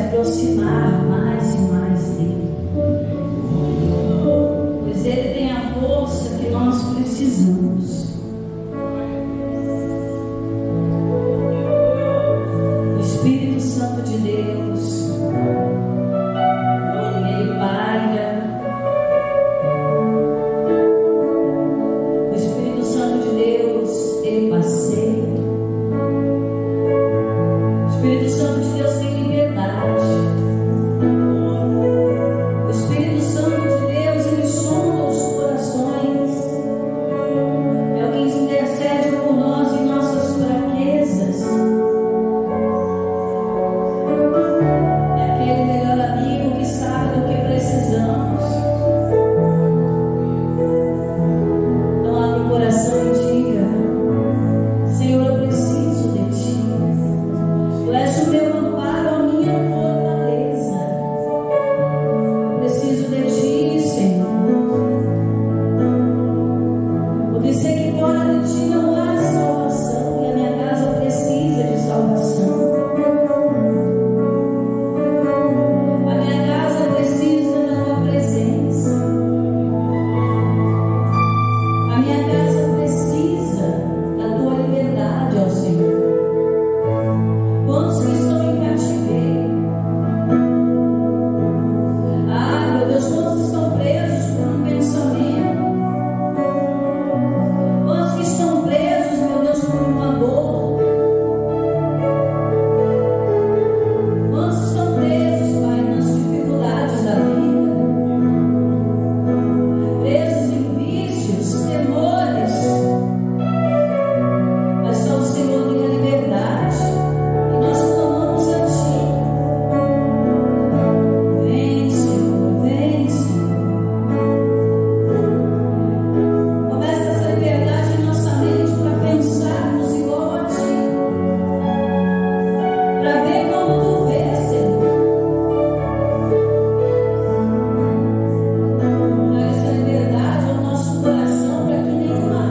aproximar mais e mais dele, pois ele tem a força que nós precisamos. O Espírito Santo de Deus, ele paira. O Espírito Santo de Deus, ele passeia. O Espírito Santo de Deus tem liberdade. O Espírito Santo de Deus, ele sonda os corações. É o que intercede por nós em nossas fraquezas. É aquele melhor amigo que sabe do que precisamos. Então abre o coração e diga: Senhor, eu preciso de ti. Tu és o meu amparo, a minha fortaleza. Preciso de ti, Senhor. Porque sei que fora de ti não há salvação, e a minha casa precisa de salvação. A minha casa precisa da tua presença. A minha casa precisa da tua liberdade, ó Senhor. Quantos que estão em cativeiro? Ah, meu Deus, quantos estão presos por um pensamento? Quantos que estão presos, meu Deus, por uma dor? Quantos estão presos, Pai, nas dificuldades da vida? Presos em vícios, temores. Mas só o Senhor tem a liberdade. E nós clamamos a ti. Vem, Senhor, vem, Senhor. Começa essa liberdade em nossa mente para pensarmos igual a ti. Para ver como tu vês, Senhor. Traga essa liberdade ao nosso coração para que nenhuma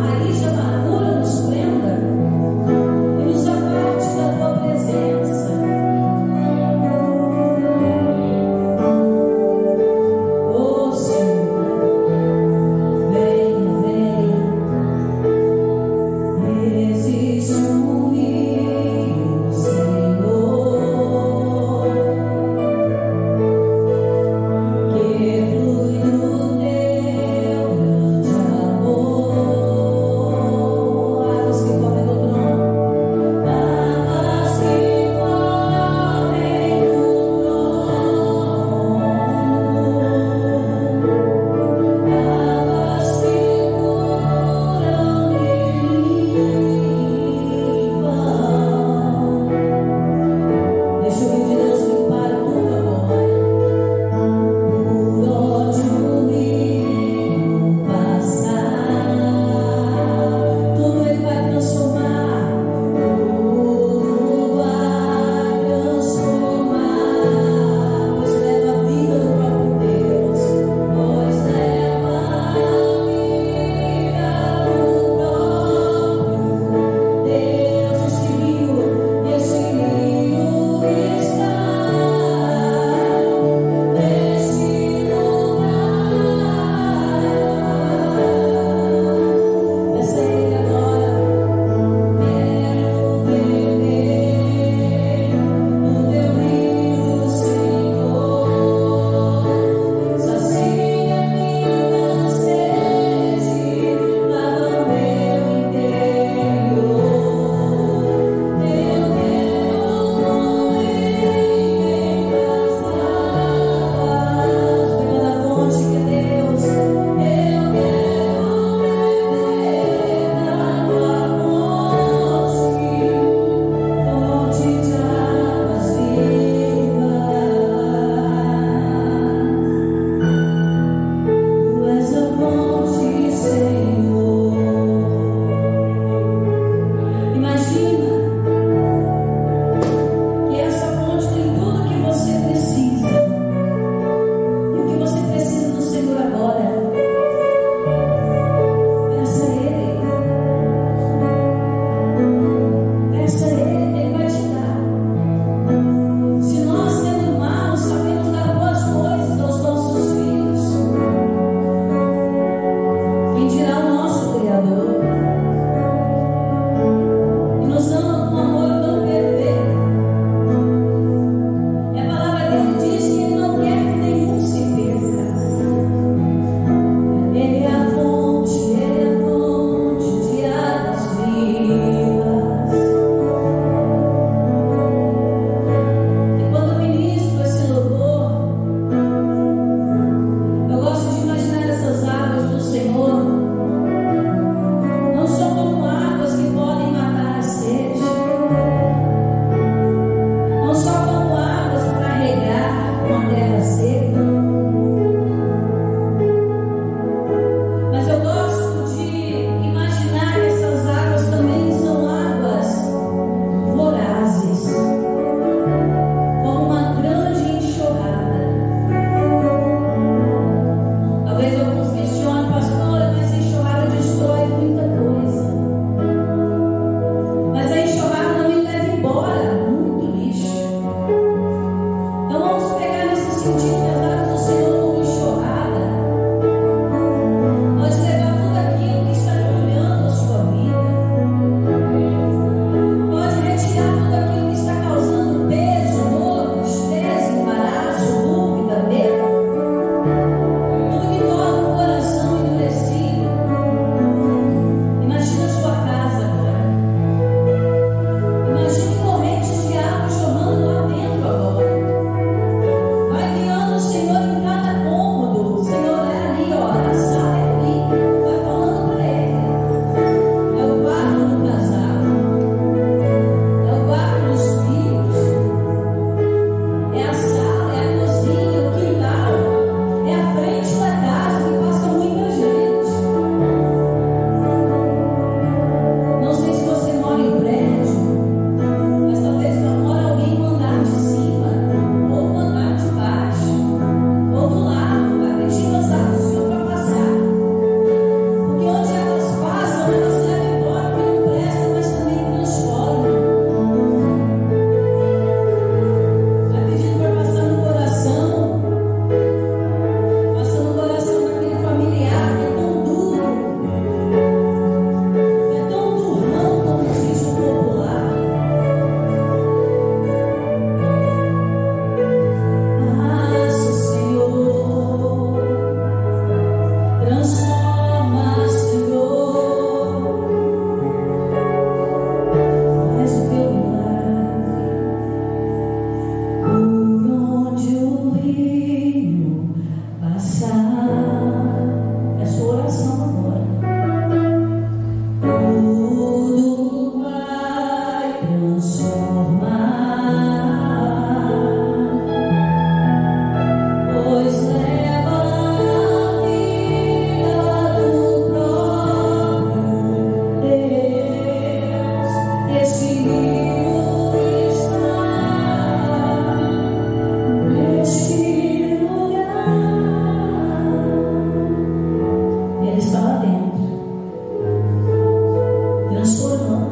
transformando,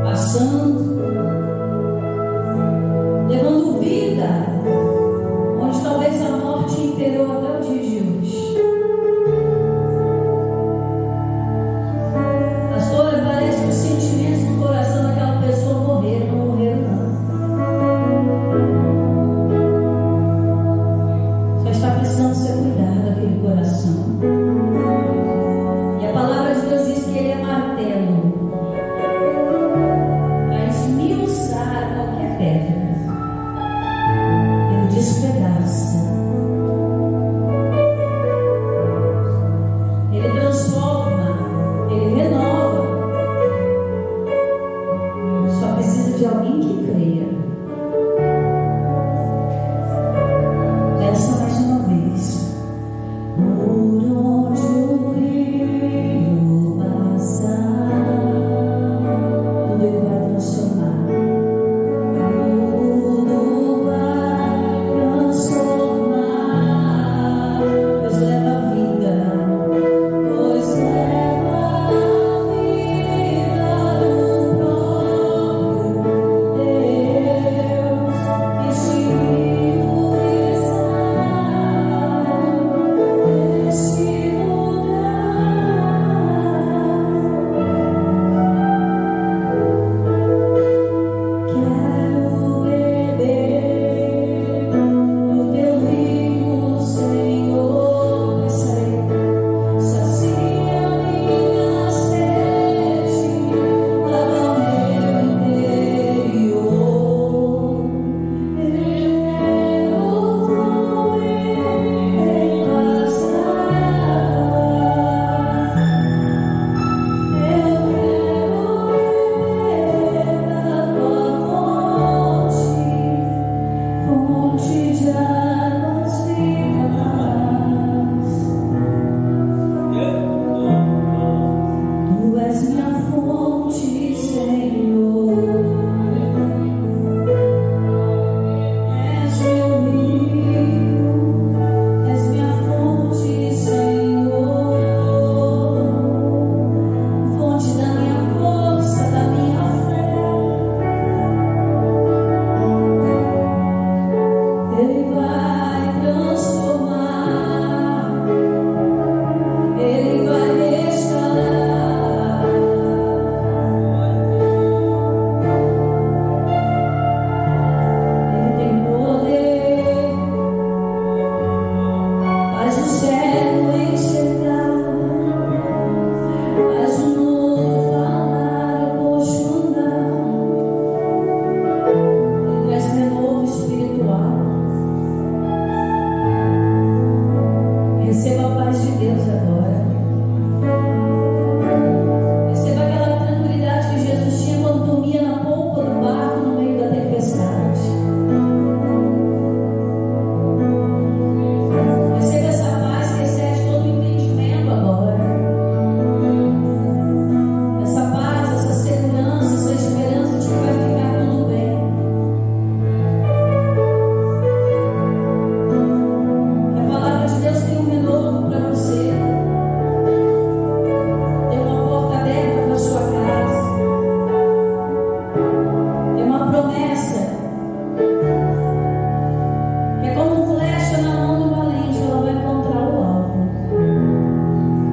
passando, levando vida onde talvez a morte imperou até o dia de hoje. Pastora, parece que os sentimentos do coração daquela pessoa morreram. Não morreram, não. Só está precisando ser cuidado aquele coração. E a palavra de Deus diz que ele é martelo para esmiuçar qualquer pedra. Ele despedaça. Ele transforma. Ele renova. Só precisa de alguém que creia. Peça mais uma vez. Por onde o rio passar, tudo ele vai transformar. Tudo vai transformar. Pois leva a vida. Pois leva a vida do próprio Deus. Este rio está neste lugar. Quero beber do teu rio, Senhor. Sacia minha sede, lava meu interior. Eu quero fluir em vossa água. Eu quero beber da tua fonte de águas vivas. Tu és minha fonte, Senhor. És meu rio, és minha fonte, Senhor. Fonte da minha força, da minha fé. Ele vai transformar, Ele vai restaurar. Ele tem poder, faz o cego enxergar, faz o mudo falar, o coxo andar. Ele traz renovo espiritual. Receba a paz de Deus agora. Receba aquela tranquilidade que Jesus tinha quando dormia na polpa do barco no meio da tempestade. Receba essa paz que excede todo o entendimento agora. Essa paz, essa segurança, essa esperança de que vai ficar tudo bem. Que a palavra de Deus tem um renovo para você. Tem uma porta aberta para sua casa. Tem uma promessa que é como flecha na mão do valente, ela vai encontrar o alvo.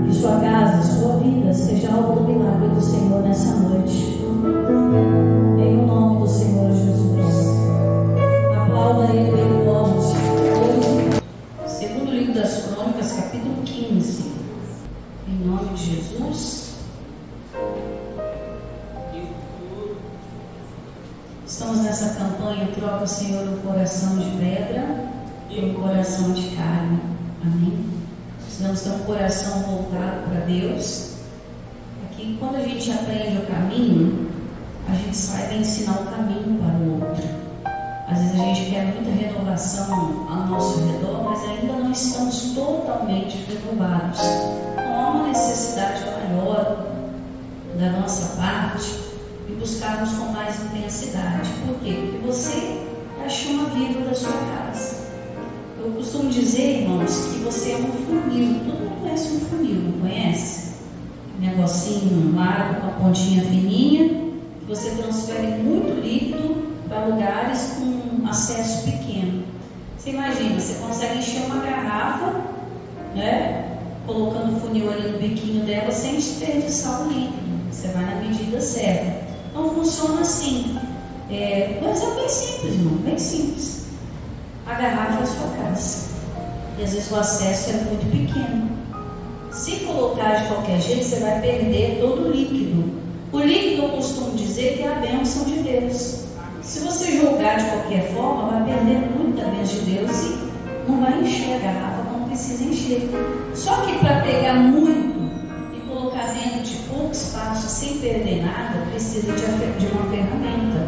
Que sua casa, sua vida seja alvo do milagre do Senhor nessa noite. Em o nome do Senhor Jesus. Aplauda Ele bem forte. Segundo livro das Crônicas, capítulo 15. Em nome de Jesus. Estamos nessa campanha, troca, Senhor, um coração de pedra e um coração de carne. Amém? Precisamos ter um coração voltado para Deus. Aqui, quando a gente aprende o caminho, a gente saiba ensinar o caminho para o outro. Às vezes a gente quer muita renovação ao nosso redor, mas ainda não estamos totalmente renovados. Não há uma necessidade maior da nossa parte e buscarmos com mais intensidade. Por quê? Porque você é a chama viva da sua casa. Eu costumo dizer, irmãos, que você é um funil. Todo mundo conhece um funil, não conhece? negocinho largo com a pontinha fininha, que você transfere muito líquido para lugares com acesso pequeno. Você imagina, você consegue encher uma garrafa, né, colocando o funil ali no biquinho dela sem desperdiçar o líquido. Você vai na medida certa. Então funciona assim. Mas é bem simples, irmão, bem simples. A garrafa é a sua casa. E às vezes o acesso é muito pequeno. Se colocar de qualquer jeito, você vai perder todo o líquido. O líquido, eu costumo dizer, que é a bênção de Deus. Se você jogar de qualquer forma, vai perder muito da bênção de Deus e não vai encher a garrafa como precisa encher. Só que para pegar muito e colocar dentro de pouco espaço sem perder nada, precisa de uma ferramenta.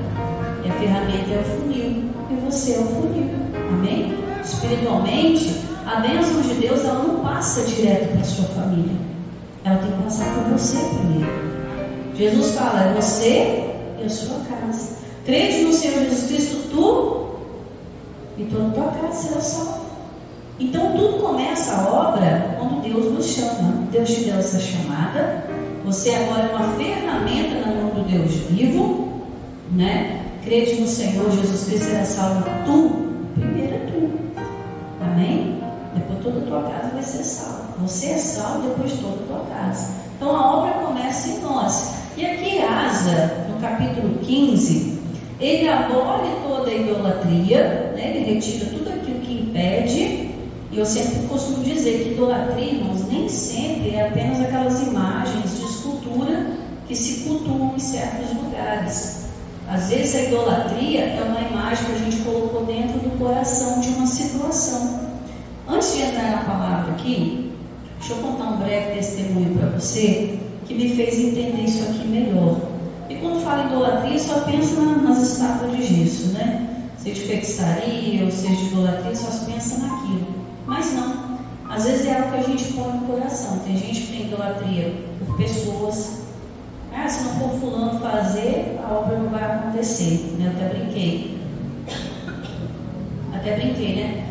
E a ferramenta é o funil. E você é o funil. Amém? Espiritualmente, a bênção de Deus, ela não passa direto para a sua família. Ela tem que passar por você primeiro. Jesus fala, é você e a sua casa. Crede no Senhor Jesus Cristo, tu e toda a tua casa será salva. Então tudo começa a obra quando Deus nos chama. Deus te deu essa chamada. Você agora é uma ferramenta na mão do Deus vivo, né? Crede no Senhor Jesus Cristo, será salvo tu. Primeiro é tu. Amém? Depois toda a tua casa vai ser salva. Você é salvo, depois toda a tua casa. Então a obra começa em nós. E aqui Asa, no capítulo 15, ele abole toda a idolatria, né? Ele retira tudo aquilo que impede. E eu sempre costumo dizer que idolatria, irmãos, nem sempre é apenas aquelas imagens de escultura que se cultuam em certos lugares. Às vezes a idolatria é uma imagem que a gente colocou dentro do coração de uma situação. Antes de entrar na palavra aqui, deixa eu contar um breve testemunho para você que me fez entender isso aqui melhor. E quando fala em idolatria, só pensa nas estátuas de gesso, né? Seja de feitiçaria ou seja de idolatria, só se pensa naquilo. Mas não. Às vezes é algo que a gente põe no coração. Tem gente que tem idolatria por pessoas. Se não for fulano fazer, a obra não vai acontecer, né? Eu até brinquei, né?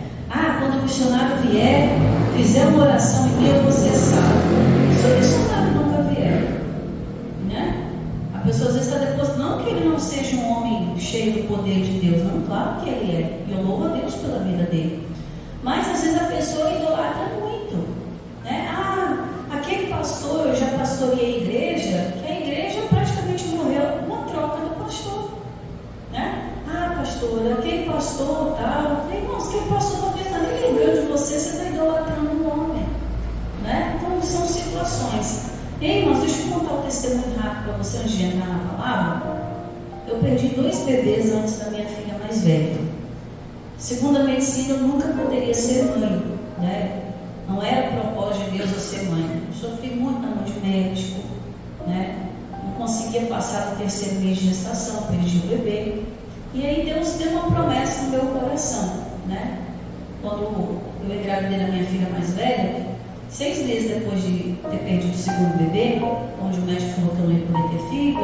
Quando o missionário vier, fizer uma oração em mim, eu vou ser salvo. Se o missionário nunca vier, né? A pessoa às vezes está depois, não que ele não seja um homem cheio do poder de Deus, não, claro que ele é, e eu louvo a Deus pela vida dele. Mas às vezes a pessoa idolatra muito, né? Aquele pastor, eu já pastoreei a igreja, que a igreja praticamente morreu na troca do pastor, né? Pastor, aquele pastor tal, irmãos, aquele pastor talvez está nem lembrando de você está idolatrando um homem, né? Então são situações. Irmãos, deixa eu contar um testemunho rápido para você antes de entrar na palavra. Eu perdi 2 bebês antes da minha filha mais velha. Segundo a medicina, eu nunca poderia ser mãe, né? Não era propósito de Deus eu ser mãe. Eu sofri muito na mão de médico, né? Não conseguia passar do 3º mês de gestação, perdi o bebê. E aí Deus deu uma promessa no meu coração, né? Quando eu engravidei da minha filha mais velha, 6 meses depois de ter perdido o 2º bebê, onde o médico falou que eu não ia poder ter filho,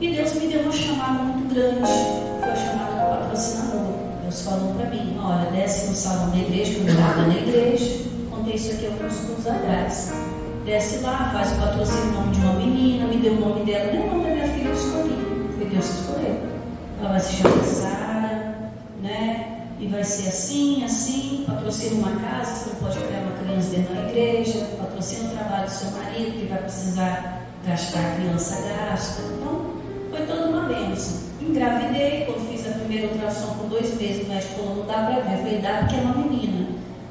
e Deus me deu uma chamada muito grande. Foi a chamada do patrocinador. Deus falou para mim, olha, desce no salão da igreja, que eu morava na igreja, contei isso aqui alguns anos atrás. Desce lá, faz o patrocínio em nome de uma menina, me deu o nome dela, nem o nome da minha filha eu escolhi. Foi Deus que escolheu. Ela vai se chamar Sara, né? E vai ser assim, patrocina uma casa, você não pode criar uma criança dentro da igreja, patrocina o trabalho do seu marido, que vai precisar gastar, a criança gasta. Então, foi toda uma bênção. Engravidei, quando fiz a primeira ultrassom com 2 meses, o médico falou, não dá para ver, eu falei, dá porque é uma menina,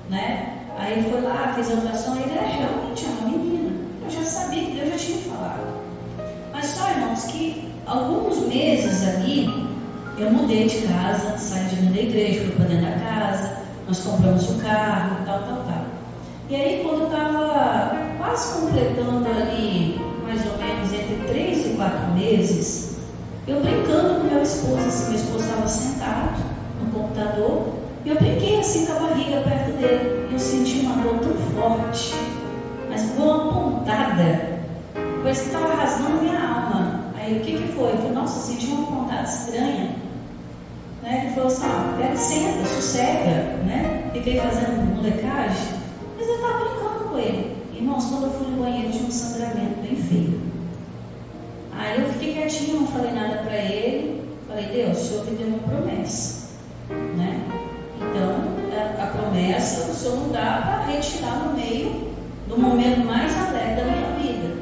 né? Aí ele foi lá, fez a ultrassom, e ele realmente é uma menina. Eu já sabia que Deus já tinha falado. Mas só, irmãos, que alguns meses ali, eu mudei de casa, saí de dentro da igreja, fui para dentro da casa, nós compramos um carro, tal. E aí, quando eu estava quase completando ali, mais ou menos entre 3 e 4 meses, eu brincando com meu esposo, assim, meu esposo estava sentado no computador, e eu brinquei assim com a barriga perto dele, e eu senti uma dor tão forte, mas foi uma pontada, parece que estava rasgando minha alma. Aí o que foi? Eu falei, nossa, eu senti uma pontada estranha. Ele falou assim, pega, senta, sossega, né? Fiquei fazendo molecagem, mas eu estava brincando com ele. Irmãos, quando eu fui no banheiro tinha um sangramento bem feio. Aí eu fiquei quietinho, não falei nada para ele. Falei, Deus, o Senhor me deu uma promessa, né? Então, a promessa o Senhor não dá para retirar no meio do momento mais alegre da minha vida.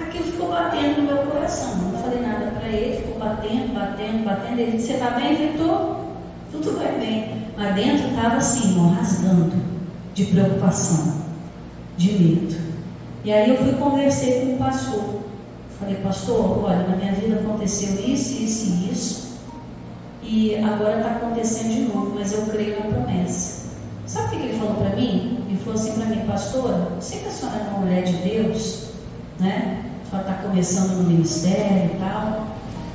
Aquilo ficou batendo no meu coração. Não falei nada para ele, ficou batendo. Ele disse, você está bem, Vitor? Tudo vai bem. Lá dentro estava assim, irmão, rasgando de preocupação, de medo. E aí eu fui conversei com o pastor. Falei, pastor, olha, na minha vida aconteceu isso. E agora está acontecendo de novo, mas eu creio na promessa. Sabe o que ele falou para mim? Ele falou assim para mim, pastora, eu sei que a senhora é uma mulher de Deus, né? A senhora está começando no ministério e tal,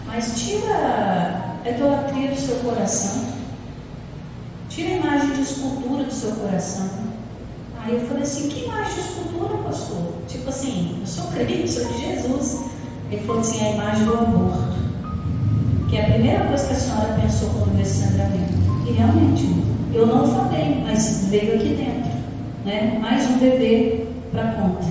mas tira a idolatria do seu coração, tira a imagem de escultura do seu coração. Aí eu falei assim, que imagem de escultura, pastor? Tipo assim, eu sou crente, sou de Jesus. Ele falou assim, a imagem do aborto, que é a primeira coisa que a senhora pensou quando veio esse sangramento. E realmente, eu não falei, mas veio aqui dentro, né? Mais um bebê para conta,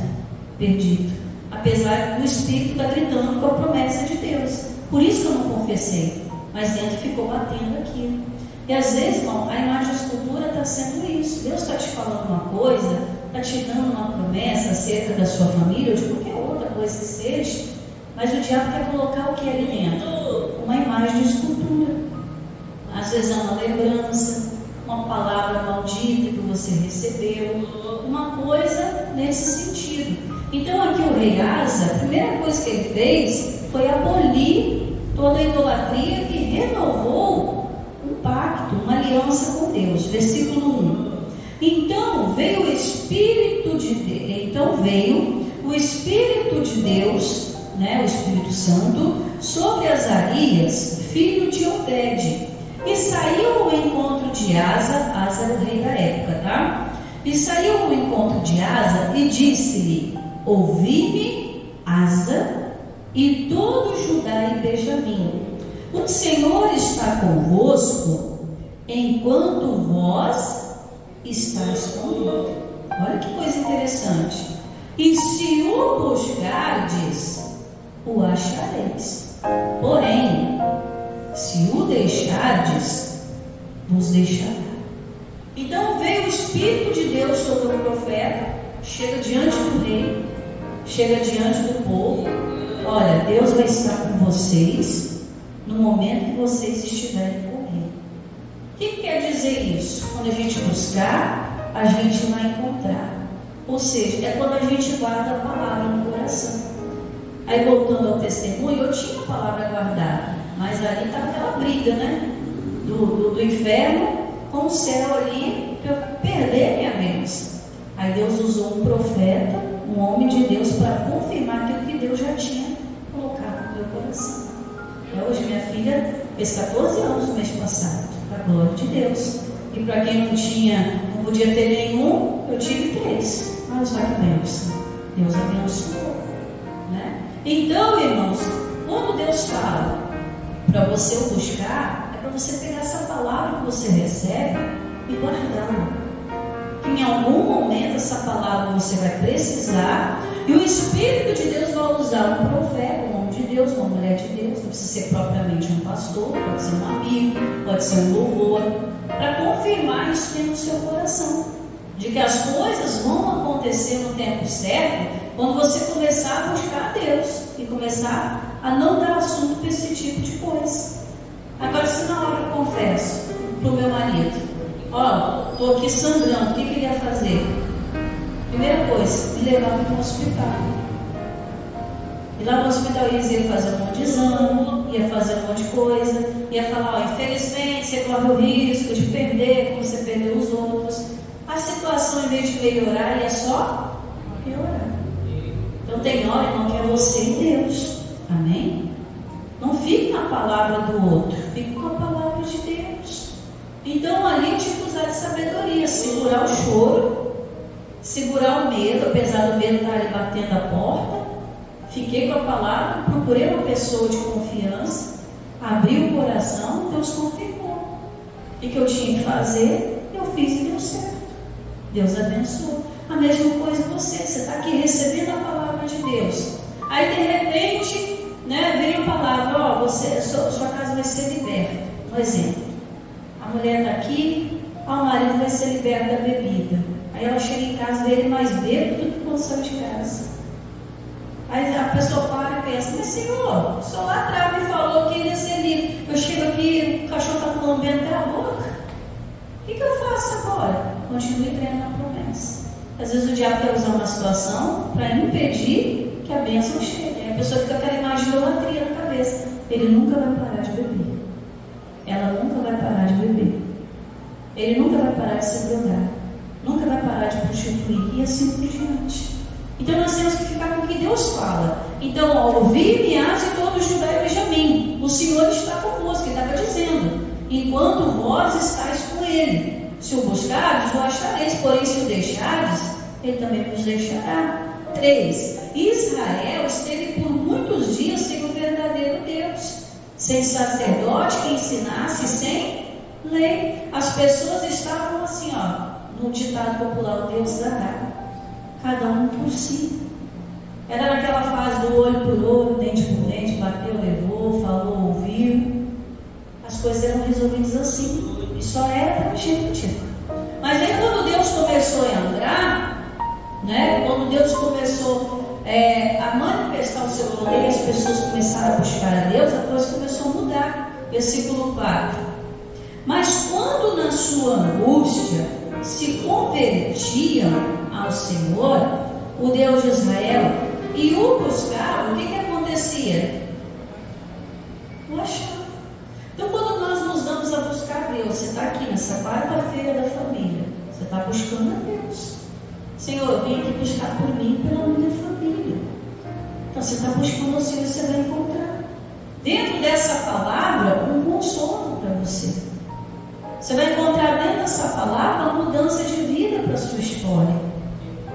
perdido. Apesar do Espírito estar gritando com a promessa de Deus. Por isso que eu não confessei, mas dentro ficou batendo aquilo. E às vezes, irmão, a imagem de escultura está sendo isso. Deus está te falando uma coisa, está te dando uma promessa acerca da sua família, ou de qualquer outra coisa que seja, mas o diabo quer colocar o que ali dentro? Uma imagem de escultura. Às vezes é uma lembrança, uma palavra maldita que você recebeu, uma coisa nesse sentido. Então aqui o rei Asa, a primeira coisa que ele fez foi abolir toda a idolatria e renovou um pacto, uma aliança com Deus. Versículo 1. Então veio o Espírito de Deus, né, o Espírito Santo, sobre Azarias, filho de Obed, e saiu ao encontro de Asa. Asa era o rei da época, tá? E saiu ao encontro de Asa e disse-lhe, ouvi-me, Asa, e todo Judá e Benjamim, o Senhor está convosco, enquanto vós estáis comigo. Olha que coisa interessante. E se o buscardes, o achareis. Porém, se o deixardes, vos deixará. Então veio o Espírito de Deus sobre o profeta, chega diante do rei, chega diante do povo. Olha, Deus vai estar com vocês no momento que vocês estiverem com Ele. O que quer dizer isso? Quando a gente buscar, a gente vai encontrar. Ou seja, é quando a gente guarda a palavra no coração. Aí voltando ao testemunho, eu tinha a palavra guardada, mas ali estava aquela briga, né? Do inferno com o céu ali, para eu perder minha bênção. Aí Deus usou um profeta, um homem de Deus, para confirmar aquilo que Deus já tinha colocado no meu coração. Hoje minha filha fez 14 anos no mês passado, para a glória de Deus. E para quem não podia ter nenhum, eu tive 3. Olha só que bênção. Deus abençoou, né? Então, irmãos, quando Deus fala para você o buscar, é para você pegar essa palavra que você recebe e guardá-la. Que em algum momento essa palavra você vai precisar, e o Espírito de Deus vai usar um profeta, um homem de Deus, uma mulher de Deus. Não precisa ser propriamente um pastor, pode ser um amigo, pode ser um louvor, para confirmar isso dentro do seu coração, de que as coisas vão acontecer no tempo certo, quando você começar a buscar a Deus e começar a não dar assunto para esse tipo de coisa. Agora, se na hora eu confesso para o meu marido, ó, estou aqui sangrando, o que ele ia fazer? Primeira coisa, me levar para o hospital. E lá no hospital eles iam fazer um monte de exame, ia fazer um monte de coisa, ia falar, ó, infelizmente você corre o risco de perder, como você perdeu os outros. A situação, em vez de melhorar, ia só piorar. Então tem hora, irmão, que é você e Deus. Amém? Não fique na palavra do outro, fique com a palavra de Deus. Então ali tinha que usar de sabedoria, segurar o choro, segurar o medo, apesar do medo estar ali batendo a porta. Fiquei com a palavra, procurei uma pessoa de confiança, abri o coração, Deus confirmou. O que eu tinha que fazer, eu fiz e deu certo. Deus abençoou. A mesma coisa você está aqui recebendo a palavra de Deus. Aí de repente, né, vem a palavra, sua casa vai ser liberta. Um exemplo, a mulher está aqui, o marido vai ser liberto da bebida. Aí ela chega em casa, vê ele mais bêbado do que quando saiu de casa. Aí a pessoa para e pensa, mas Senhor, o Senhor lá atrás me falou que ia ser livre. Eu chego aqui, o cachorro está lambendo até a boca. O que eu faço agora? Continue crendo na promessa. Às vezes o diabo quer usar uma situação para impedir que a bênção chegue. Aí a pessoa fica com aquela imagem de idolatria na cabeça. Ele nunca vai parar de beber. Ela nunca vai parar de beber. Ele nunca vai parar de se drogar. Nunca vai parar de prostituir. E assim por diante. Então nós temos que ficar com o que Deus fala. Então, ouvi-me e todo Judá e Benjamim. O Senhor está convosco. Ele estava dizendo: enquanto vós estáis com Ele. Se o buscardes, o achareis. Porém, se o deixardes, Ele também vos deixará. 3. Israel esteve por muitos dias sem o verdadeiro Deus, sem sacerdote que ensinasse, sem lei. As pessoas estavam assim, no ditado popular, o Deus dará, cada um por si. Era naquela fase do olho por olho, dente por dente, bateu, levou, falou, ouviu. As coisas eram resolvidas assim, e só era para gente. Mas aí quando Deus começou a entrar, né, quando Deus começou a manifestar o seu poder, as pessoas começaram a buscar a Deus, a coisa começou a mudar. Versículo 4. Mas quando na sua angústia se convertiam ao Senhor, o Deus de Israel, e o buscavam, o que acontecia? O achavam. Então quando nós nos damos a buscar a Deus, você está aqui nessa quarta-feira da família, você está buscando a Deus. Senhor, eu vim aqui buscar por mim e pela minha família. Então você está buscando o Senhor, você vai encontrar dentro dessa palavra um consolo para você. Você vai encontrar dentro dessa palavra uma mudança de vida para a sua história.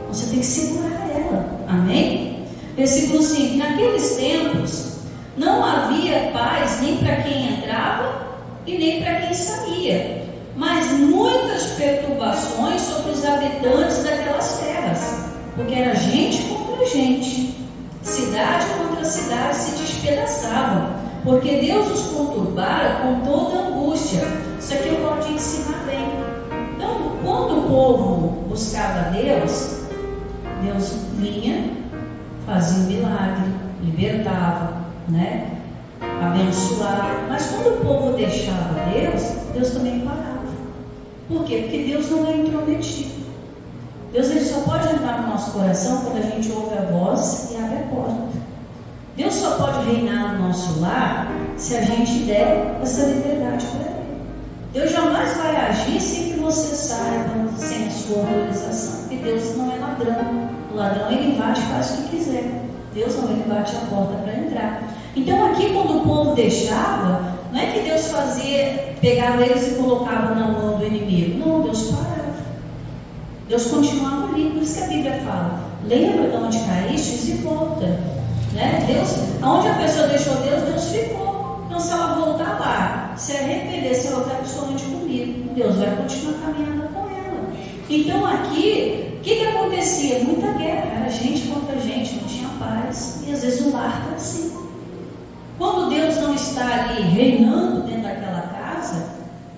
Você tem que segurar ela. Amém? Versículo 5. Naqueles tempos não havia paz nem para quem entrava e nem para quem saía, mas muitas perturbações sobre os habitantes daquelas terras, porque era gente contra gente, cidade contra cidade se despedaçavam, porque Deus os conturbara com toda angústia. Isso aqui eu gosto de ensinar bem. Então, quando o povo buscava Deus, Deus vinha, fazia um milagre, libertava, né? Abençoava. Mas quando o povo deixava Deus, Deus também parava. Por quê? Porque Deus não é intrometido. Deus ele só pode entrar no nosso coração quando a gente ouve a voz e abre a porta. Deus só pode reinar no nosso lar se a gente der essa liberdade para Ele. Deus jamais vai agir sem que você saiba, sem a sua autorização. Porque Deus não é ladrão. O ladrão ele invade e faz o que quiser. Deus não, ele bate a porta para entrar. Então aqui quando o povo deixava, não é que Deus pegava eles e colocava na mão do inimigo. Não, Deus parava. Deus continuava ali. Por isso que a Bíblia fala: lembra de onde caíste e volta. Né? Deus, onde a pessoa deixou Deus, Deus ficou. Então se ela voltar lá, se arrepender, se ela voltar pessoalmente comigo, Deus vai continuar caminhando com ela. Então aqui, o que acontecia? Muita guerra, era gente contra gente, não tinha paz. E às vezes o lar está assim. Quando Deus não está ali reinando dentro daquela casa,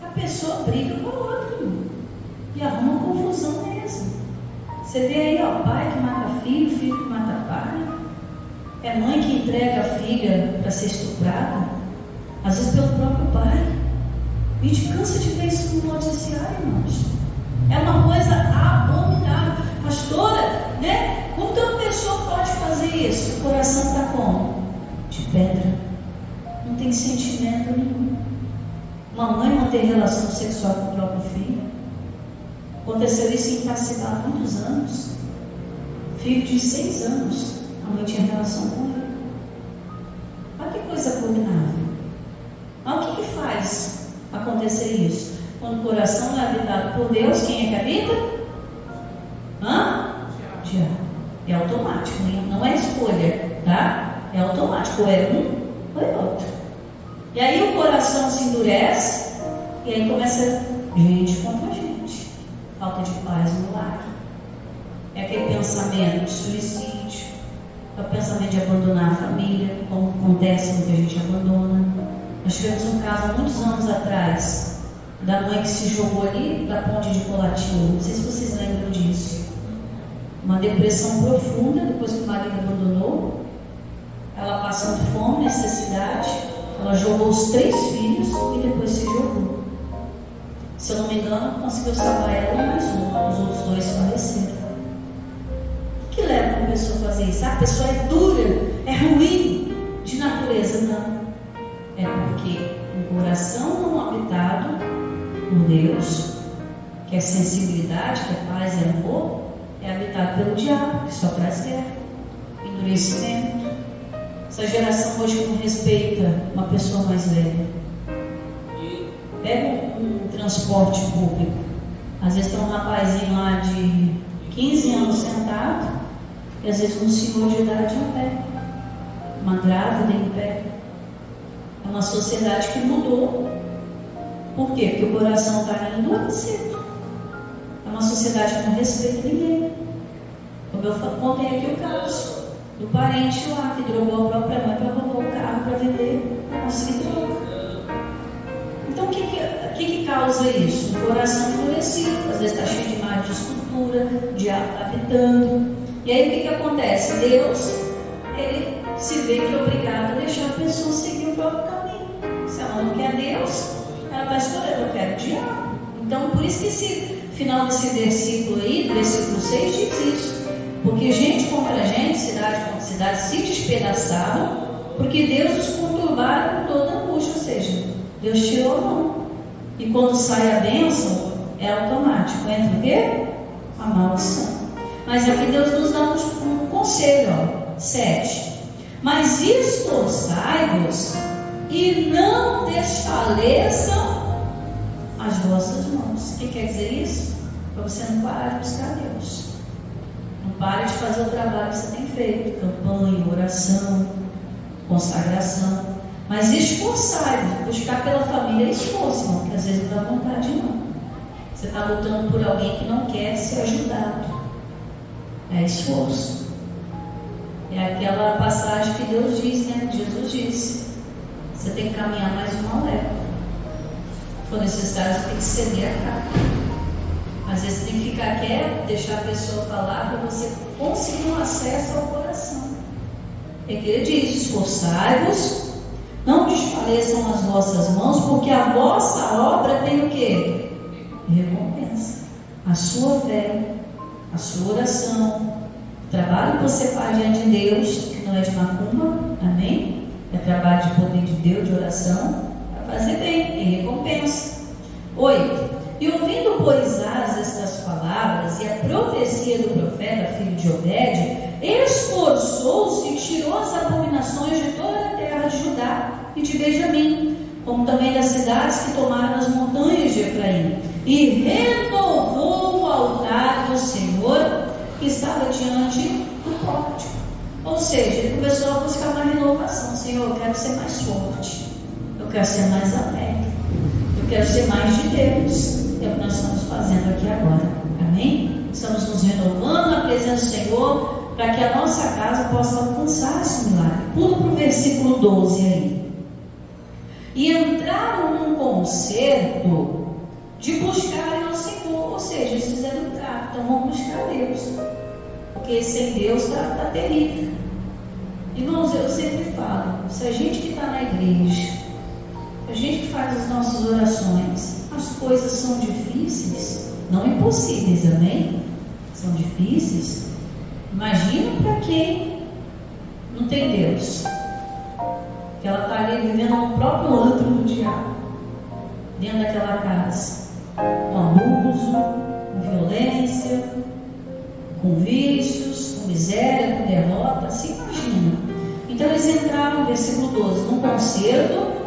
a pessoa briga com o outro e arruma confusão mesmo. Você vê aí, pai que mata filho, filho que mata pai, é mãe que entrega a filha para ser estuprada, às vezes pelo próprio pai. A gente cansa de ver isso no noticiário, irmãos. É uma coisa abominável. Pastora, né? Como que uma pessoa pode fazer isso? O coração está como? De pedra. Não tem sentimento nenhum. Uma mãe não tem relação sexual com o próprio filho. Aconteceu isso em Itacibá há muitos anos. Filho de 6 anos, a mãe tinha relação com ele. Olha que coisa abominável. Olha o que faz acontecer isso. Quando o coração não é habitado por Deus, quem é que habita? Diabo. É automático, não é escolha, tá? É automático, ou é um ou é outro. E aí o coração se endurece e aí começa gente contra gente. Falta de paz no lar. É aquele pensamento de suicídio, é o pensamento de abandonar a família, como acontece quando a gente abandona. Nós tivemos um caso há muitos anos atrás, da mãe que se jogou ali da ponte de Colatina. Não sei se vocês lembram disso. Uma depressão profunda, depois que o marido abandonou, ela passando fome, necessidade, ela jogou os 3 filhos e depois se jogou. Se eu não me engano, conseguiu salvar ela e mais um, os outros 2 faleceram. O que leva uma pessoa a fazer isso? A pessoa é dura, é ruim de natureza. Não. É porque um coração não habitado por Deus, que é sensibilidade, que é paz e amor, é habitado pelo diabo, que só traz guerra, endurecimento. Essa geração hoje não respeita uma pessoa mais velha. Pega um transporte público, às vezes tem um rapazinho lá de 15 anos sentado, e às vezes um senhor de idade em pé, uma grávida em pé. É uma sociedade que mudou. Por quê? Porque o coração está endurecido. É uma sociedade que não respeita ninguém. Como eu contei aqui o caso do parente lá que drogou a própria mãe para roubar o carro para vender, para conseguir droga. Então o que causa isso? Um coração endurecido. Às vezes está cheio de imagem de escultura, o diabo está habitando. E aí o que acontece? Deus, ele se vê que é obrigado a deixar a pessoa seguir o próprio caminho. Se ela não quer Deus, ela vai escolher, eu quero o diabo. Então por isso que esse final desse versículo aí, do versículo 6, diz isso. Porque gente contra gente, cidade contra cidade, se despedaçavam, porque Deus os conturbaram com toda angústia. Ou seja, Deus tirou a mão. E quando sai a bênção, é automático. Entra o quê? A maldição. Mas aqui Deus nos dá um conselho, 7. Mas esforçai-vos e não desfaleçam as vossas mãos. O que quer dizer isso? Para você não parar de buscar Deus. Não pare de fazer o trabalho que você tem feito, campanha, oração, consagração. Mas esforçai-vos, buscar pela família, esforço, irmão, porque às vezes não dá vontade não. Você está lutando por alguém que não quer ser ajudado. É esforço. É aquela passagem que Deus diz, né? Jesus disse: você tem que caminhar mais uma leva. Se for necessário, você tem que ceder a carga. Às vezes você tem que ficar quieto, deixar a pessoa falar para você conseguir um acesso ao coração. É que ele diz: esforçai-vos, não desfaleçam as vossas mãos, porque a vossa obra tem o quê? Recompensa. A sua fé, a sua oração, o trabalho que você faz diante de Deus, que não é de macumba, amém? É trabalho de poder de Deus, de oração, para fazer bem, tem recompensa. 8. E ouvindo, pois, estas palavras e a profecia do profeta, filho de Obed, esforçou-se e tirou as abominações de toda a terra de Judá e de Benjamim, como também das cidades que tomaram as montanhas de Efraim, e renovou o altar do Senhor que estava diante do pórtico. Ou seja, ele começou a buscar uma renovação. Senhor, eu quero ser mais forte, eu quero ser mais alegre, eu quero ser mais de Deus. É o que nós estamos fazendo aqui agora, amém? Estamos nos renovando na presença do Senhor, para que a nossa casa possa alcançar esse milagre. Pula para o versículo 12 aí. E entraram num concerto de buscarem ao Senhor. Ou seja, eles fizeram um trato. Então vamos buscar Deus, porque sem Deus está terrível. Irmãos, eu sempre falo, se a gente que está na igreja, a gente que faz as nossas orações, as coisas são difíceis, não impossíveis, amém? São difíceis. Imagina para quem não tem Deus, que ela está ali vivendo no próprio antro do diabo, dentro daquela casa, com abuso, com violência, com vícios, com miséria, com derrota. Se imagina. Então eles entraram no versículo 12, num concerto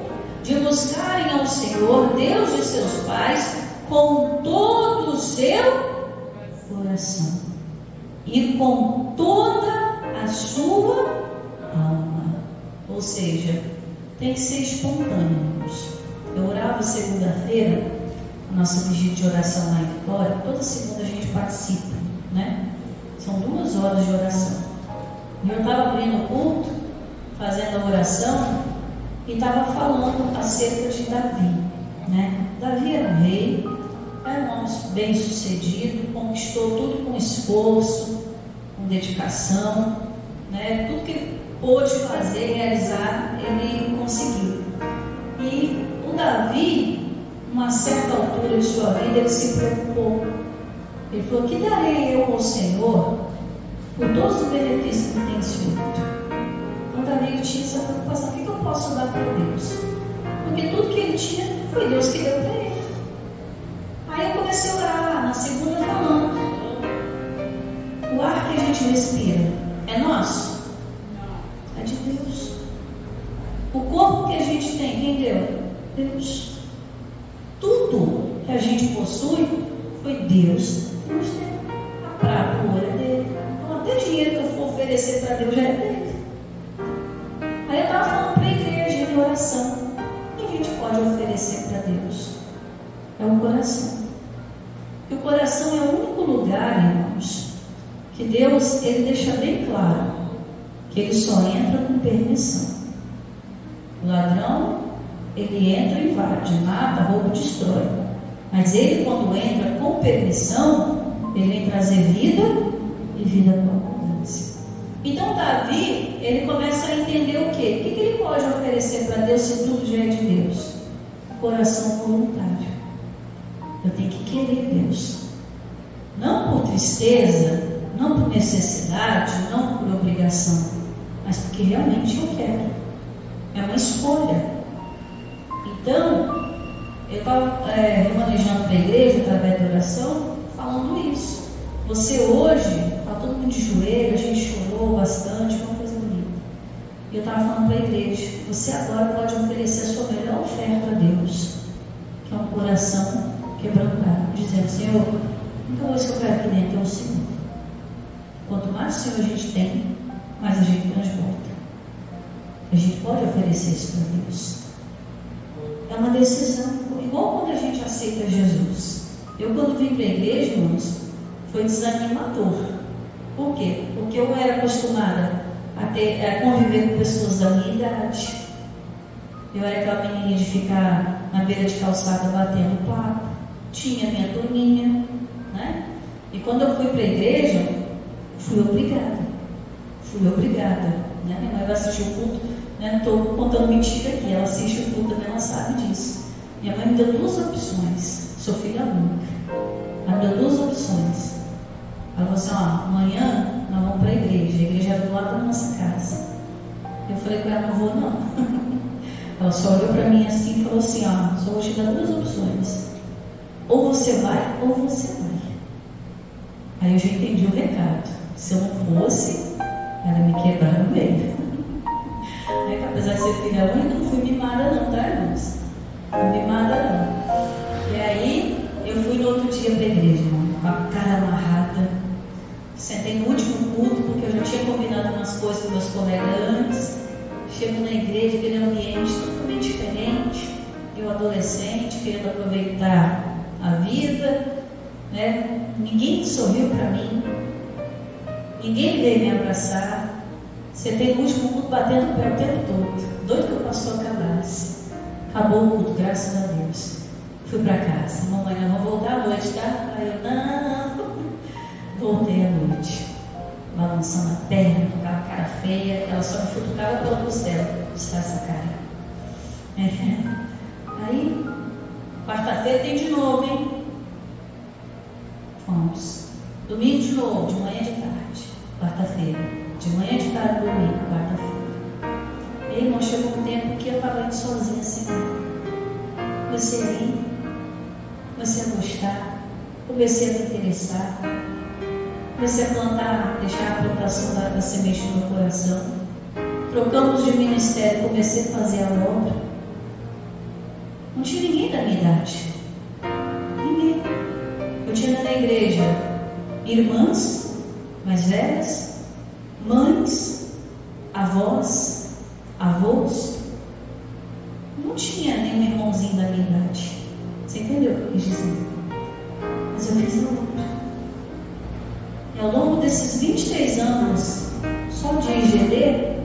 de buscarem ao Senhor, Deus de seus pais, com todo o seu coração e com toda a sua alma. Ou seja, tem que ser espontâneo. Eu orava segunda-feira, a nossa vigília de oração lá em Vitória. Toda segunda a gente participa, né? São 2 horas de oração. E eu estava abrindo o culto, fazendo a oração, e estava falando acerca de Davi, né? Davi era um rei, era um homem bem sucedido, conquistou tudo com esforço, com dedicação, né? Tudo que ele pôde fazer, realizar, ele conseguiu. E o Davi, uma certa altura de sua vida, ele se preocupou. Ele falou: que darei eu ao Senhor por todos os benefícios que me tem feito? Então Davi tinha essa preocupação: o que eu posso dar para Deus? Porque tudo que ele tinha foi Deus que deu para ele. Aí eu comecei a orar na segunda falando: o ar que a gente respira é nosso? É de Deus. O corpo que a gente tem, quem deu? Deus. Tudo que a gente possui foi Deus que nos deu. A prata, o ouro é dele. Então até dinheiro que eu for oferecer para Deus já é dele. Aí eu estava falando para a igreja em oração: o que a gente pode oferecer para Deus? É o coração. E o coração é o único lugar, irmãos, que Deus, ele deixa bem claro que ele só entra com permissão. O ladrão, ele entra e invade, mata, rouba, destrói. Mas ele, quando entra com permissão, ele vem trazer vida e vida com abundância. Então Davi, ele começa a entender o quê? O que ele pode oferecer para Deus se tudo já é de Deus? Coração voluntário. Eu tenho que querer Deus. Não por tristeza, não por necessidade, não por obrigação, mas porque realmente eu quero. É uma escolha. Então, eu estava remanejando para a igreja, através da oração, falando isso. Você hoje, está todo mundo de joelho, a gente chorou bastante, foi uma coisa bonita. E eu estava falando para a igreja: você agora pode oferecer a sua melhor oferta a Deus, que é um coração quebrantado, dizendo: Senhor, a única coisa que eu quero aqui dentro é o Senhor. Quanto mais o Senhor a gente tem, mais a gente transporta. A gente pode oferecer isso para Deus. É uma decisão, igual quando a gente aceita Jesus. Eu, quando vim para a igreja, irmãos, foi desanimador. Por quê? Porque eu era acostumada a conviver com pessoas da minha idade. Eu era aquela menininha de ficar na beira de calçada batendo papo. Tinha minha turminha, né? E quando eu fui para a igreja, fui obrigada. Né? Minha mãe vai assistir o culto, né? Estou contando mentira aqui. Ela assiste o culto também, ela sabe disso. Minha mãe me deu 2 opções. Sou filha única. Ela me deu 2 opções. Ela falou assim: ó, amanhã nós vamos para a igreja. A igreja era do lado da nossa casa. Eu falei com ela: não vou não. Ela só olhou para mim assim e falou assim: ó, só vou te dar 2 opções. Ou você vai, ou você vai. Aí eu já entendi o recado. Se eu não fosse, ela me quebrar no meio. Apesar de ser filha única, não fui mimada não, tá, irmãos? Não fui mimada não. E aí, eu fui no outro dia para a igreja, irmão, com a cara amarrada. Sentei no último culto, porque eu já tinha combinado umas coisas com meus colegas antes. Chego na igreja, aquele ambiente totalmente diferente. Eu, adolescente, querendo aproveitar a vida, né? Ninguém sorriu para mim, ninguém veio me abraçar. Sentei no último culto batendo o pé o tempo todo, doido que o pastor acabasse. Acabou o culto, graças a Deus. Fui para casa: mamãe, nós vamos voltar à noite, tá? Aí eu: não. Voltei à noite, balançando a perna, com aquela cara feia. Ela só me futucava pela costela: está essa cara. Aí, quarta-feira tem de novo, hein? Fomos. Domingo de novo, de manhã e de tarde. Quarta-feira, de manhã e de tarde, domingo, quarta-feira. E irmão, chegou um tempo que eu estava indo sozinha assim. Comecei a ir, comecei a gostar, comecei a me interessar, comecei a plantar, deixar a plantação da semente no meu coração. Trocamos de ministério, comecei a fazer a obra. Não tinha ninguém da minha idade. Ninguém. Eu tinha na igreja irmãs mais velhas, mães, avós, avós. Não tinha nenhum irmãozinho da minha idade. Você entendeu o que eu quis dizer? Mas eu fiz a obra. E ao longo desses 23 anos só de IGD,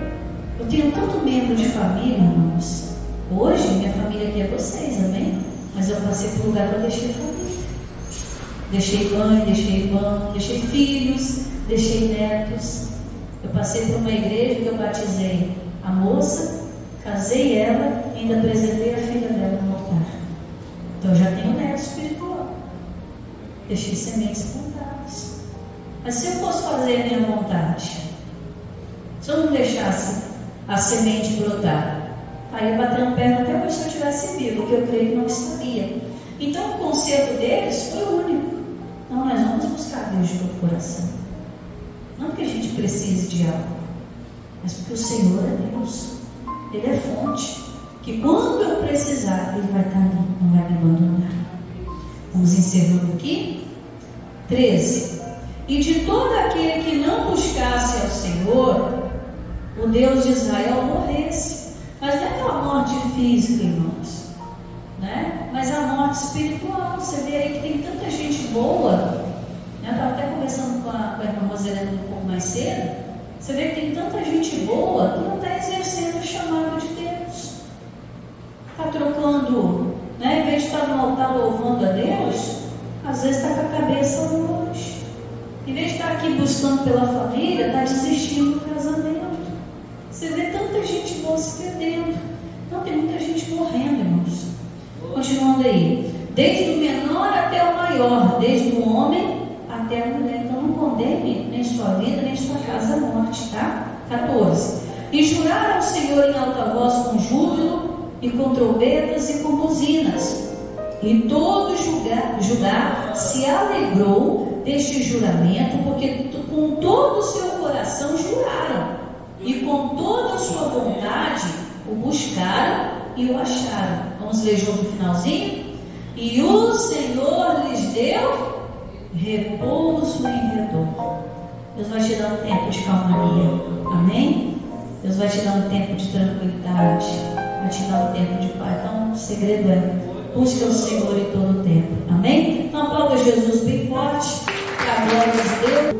eu tenho tanto membro de família, irmãos. Hoje, minha família aqui é vocês, amém? Mas eu passei por um lugar que eu deixei família. Deixei mãe, deixei irmão, deixei filhos, deixei netos. Eu passei por uma igreja que eu batizei a moça, casei ela e ainda apresentei a filha dela no altar. Então eu já tenho neto espiritual. Deixei sementes plantadas. Mas se eu fosse fazer a minha vontade, se eu não deixasse a semente brotar, aí ia bater no perna até hoje se eu estivesse vivo, porque eu creio que não estaria. Então o conselho deles foi único. Não, nós vamos buscar Deus de todo coração. Não porque a gente precise de algo, mas porque o Senhor é Deus. Ele é fonte, que quando eu precisar, Ele vai estar ali, não vai me abandonar. Vamos encerrando aqui. 13. E de todo aquele que não buscasse ao Senhor, o Deus de Israel morresse. Mas não é aquela morte física, irmãos, né? Mas a morte espiritual. Você vê aí que tem tanta gente boa. Eu estava até conversando com a irmã Roselena um pouco mais cedo. Você vê que tem tanta gente boa que não está exercendo o chamado de Deus. Está trocando, né? Em vez de estar no altar louvando a Deus, às vezes está com a cabeça longe. Em vez de estar aqui buscando pela família, está desistindo do casamento. Você vê tanta gente boa se perdendo. Então tem muita gente morrendo, irmãos. Continuando aí. Desde o menor até o maior, desde o homem até a mulher. Então não condene nem sua vida, nem sua casa à morte, tá? 14. E juraram ao Senhor em alta voz com júbilo, e com trombetas e com buzinas. E todo Judá se alegrou deste juramento, porque com todo o seu coração juraram, e com toda a sua vontade o buscaram e o acharam. Vamos ler junto no finalzinho? E o Senhor lhes deu repouso em redor. Deus vai te dar um tempo de calmaria, amém? Deus vai te dar um tempo de tranquilidade, vai te dar um tempo de paz. Então o segredo é: busque o Senhor em todo o tempo, amém? Então aplauda Jesus bem forte, para a glória de Deus.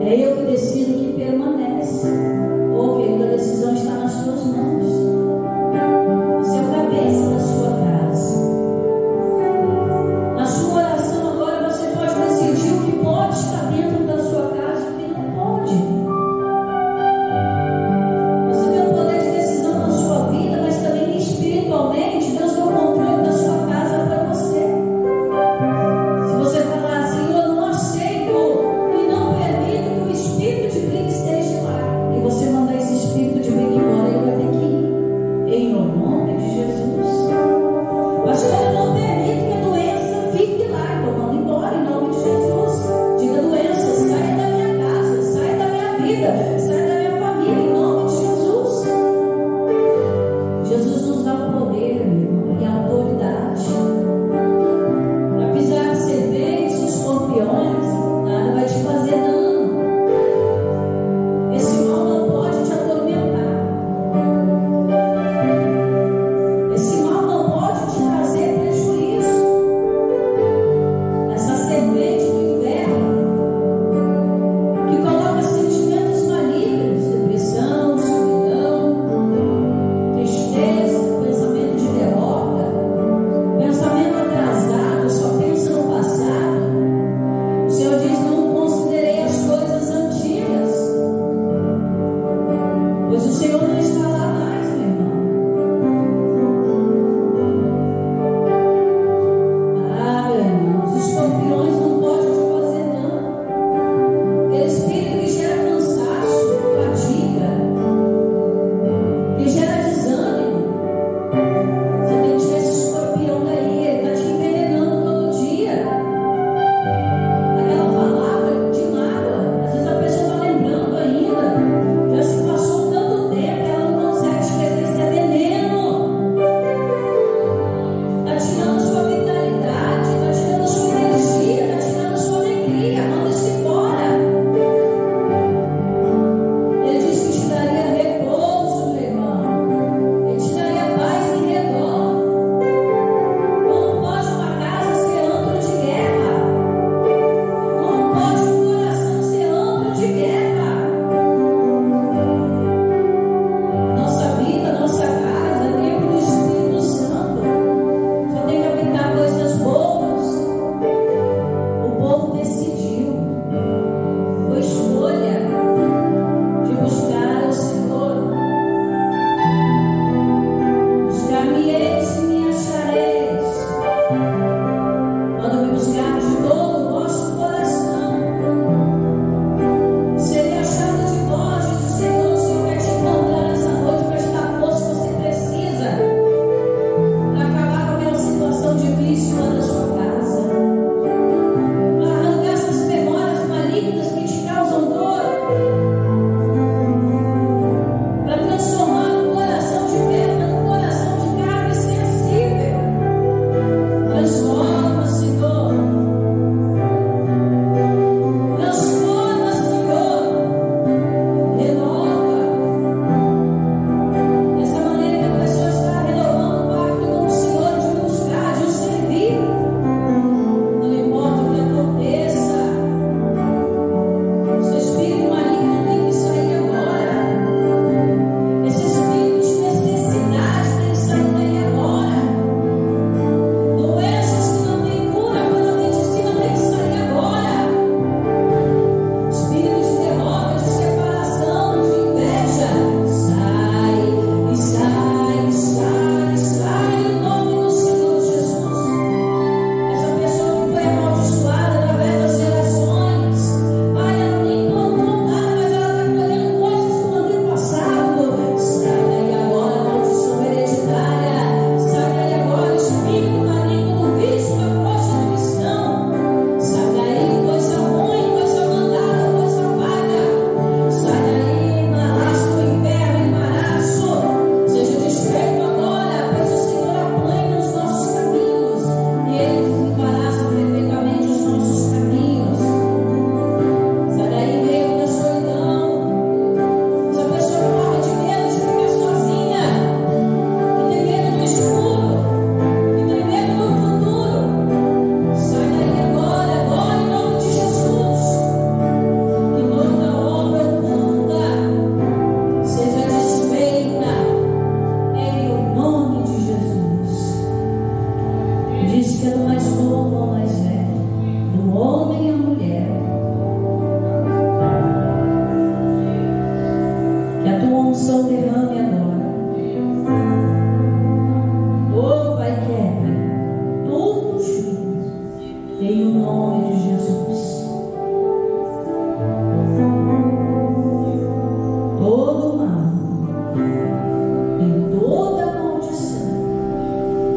É eu que decido o que permanece. Ou querida, a decisão está na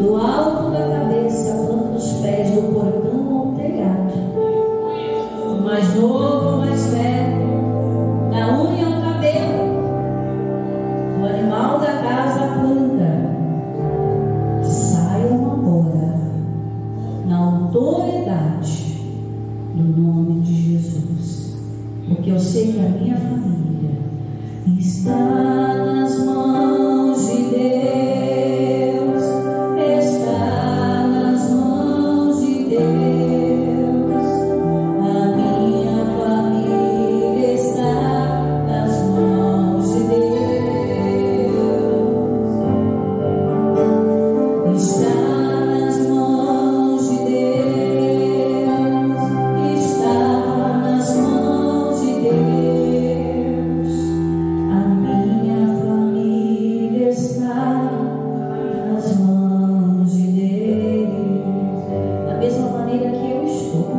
do alto da cabeça, a planta dos pés, do portão ao telhado, o mais novo, o mais velho, da unha ao cabelo, o animal da casa, a planta, saiam agora na autoridade do nome de Jesus, porque eu sei que a minha família está nas mãos de Deus, está nas mãos de Deus, a minha família está nas mãos de Deus, está nas mãos de Deus, está nas mãos de Deus, a minha família está nas mãos de Deus. Da mesma maneira que eu estou,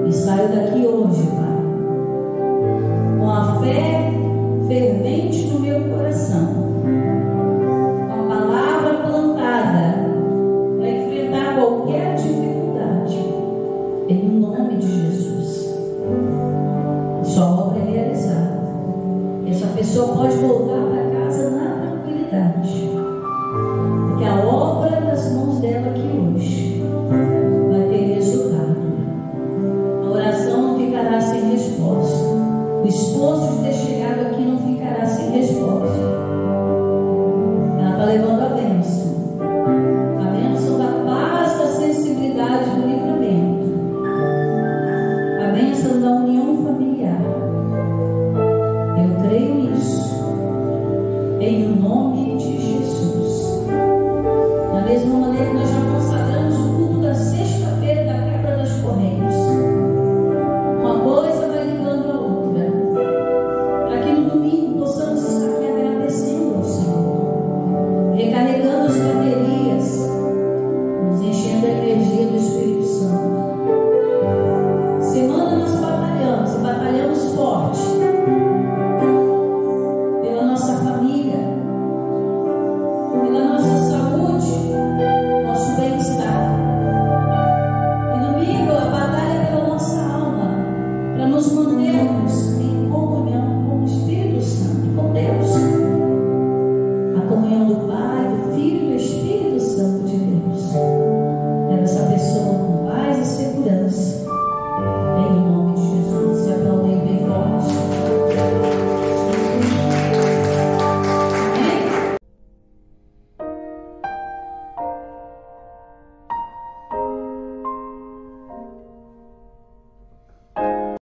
e saio daqui hoje, Pai, com a fé fervente no meu coração, com a palavra plantada para enfrentar qualquer dificuldade, em nome de Jesus. Sua obra é realizada. Essa pessoa pode voltar para casa na tranquilidade, porque a obra das mãos dela aqui hoje vai ter resultado. A oração não ficará sem resposta. O esforço de ter chegado aqui não ficará sem resposta. Ela está levando a bênção da paz, da sensibilidade, do livramento, a bênção da união familiar. Eu creio nisso, em nome de Jesus. Da mesma maneira que nós